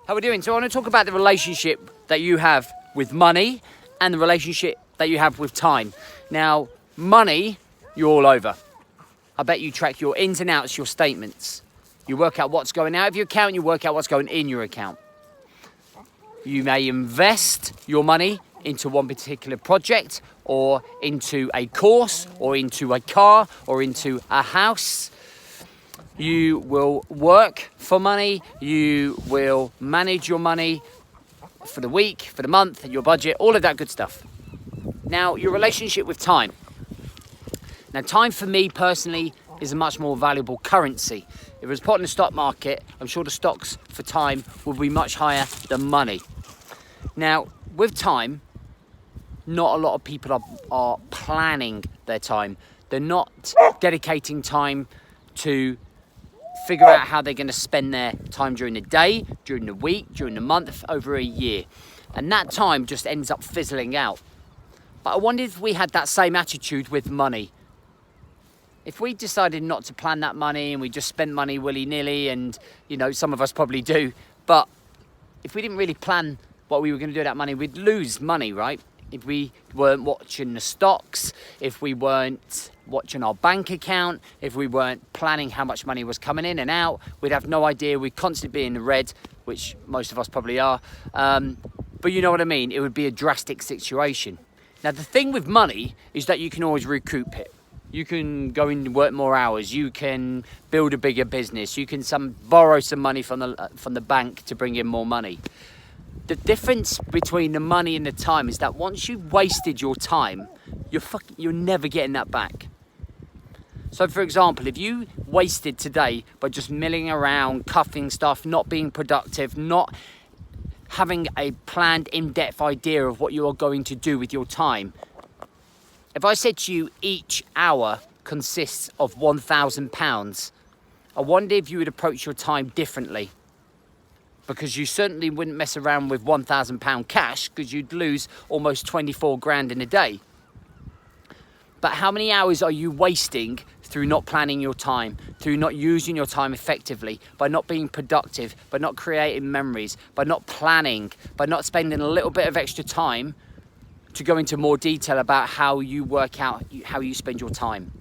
How are we doing? So I want to talk about the relationship that you have with money and the relationship that you have with time. Now, money, you're all over. I bet you track your ins and outs, your statements. You work out what's going out of your account, you work out what's going in your account. You may invest your money into one particular project or into a course or into a car or into a house. You will work for money, you will manage your money for the week, for the month, your budget, all of that good stuff. Now, your relationship with time. Now, time for me personally is a much more valuable currency. If it was put in the stock market, I'm sure the stocks for time will be much higher than money. Now, with time, not a lot of people are planning their time. They're not dedicating time to figure out how they're going to spend their time during the day, during the week, during the month, over a year. And that time just ends up fizzling out. But I wonder if we had that same attitude with money. If we decided not to plan that money and we just spent money willy-nilly, and some of us probably do, but if we didn't really plan what we were going to do with that money, we'd lose money, right? If we weren't watching the stocks, if we weren't watching our bank account, if we weren't planning how much money was coming in and out, we'd have no idea. We'd constantly be in the red, which most of us probably are. But you know what I mean? It would be a drastic situation. Now, the thing with money is that you can always recoup it. You can go and work more hours. You can build a bigger business. You can borrow some money from the bank to bring in more money. The difference between the money and the time is that once you've wasted your time, you're never getting that back. So, for example, if you wasted today by just milling around, cuffing stuff, not being productive, not having a planned in-depth idea of what you are going to do with your time. If I said to you each hour consists of £1,000, I wonder if you would approach your time differently. Because you certainly wouldn't mess around with £1,000 cash, because you'd lose almost 24 grand in a day. But how many hours are you wasting through not planning your time, through not using your time effectively, by not being productive, by not creating memories, by not planning, by not spending a little bit of extra time to go into more detail about how you work out how you spend your time?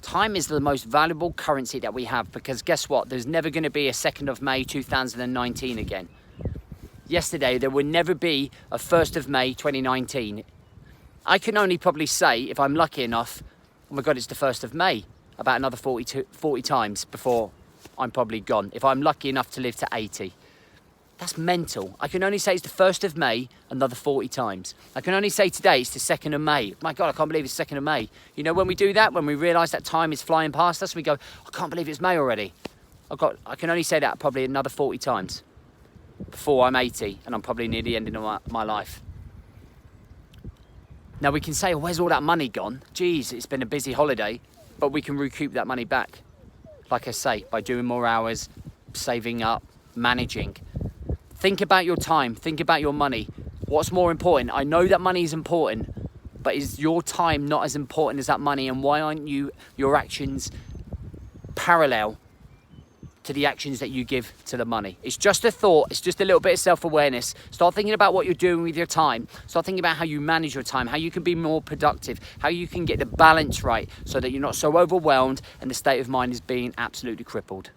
Time is the most valuable currency that we have, because guess what? There's never going to be a 2nd of May 2019 again. Yesterday, there will never be a 1st of May 2019. I can only probably say, if I'm lucky enough, oh my God, it's the 1st of May, about another 40 times before I'm probably gone, if I'm lucky enough to live to 80. That's mental. I can only say it's the 1st of May another 40 times. I can only say today it's the 2nd of May. My God, I can't believe it's 2nd of May. You know, when we do that, when we realise that time is flying past us, we go, I can't believe it's May already. I can only say that probably another 40 times before I'm 80 and I'm probably near the end of my life. Now we can say, oh, where's all that money gone? Geez, it's been a busy holiday, but we can recoup that money back. Like I say, by doing more hours, saving up, managing. Think about your time, think about your money. What's more important? I know that money is important, but is your time not as important as that money? And why aren't your actions parallel to the actions that you give to the money? It's just a thought, it's just a little bit of self-awareness. Start thinking about what you're doing with your time. Start thinking about how you manage your time, how you can be more productive, how you can get the balance right so that you're not so overwhelmed and the state of mind is being absolutely crippled.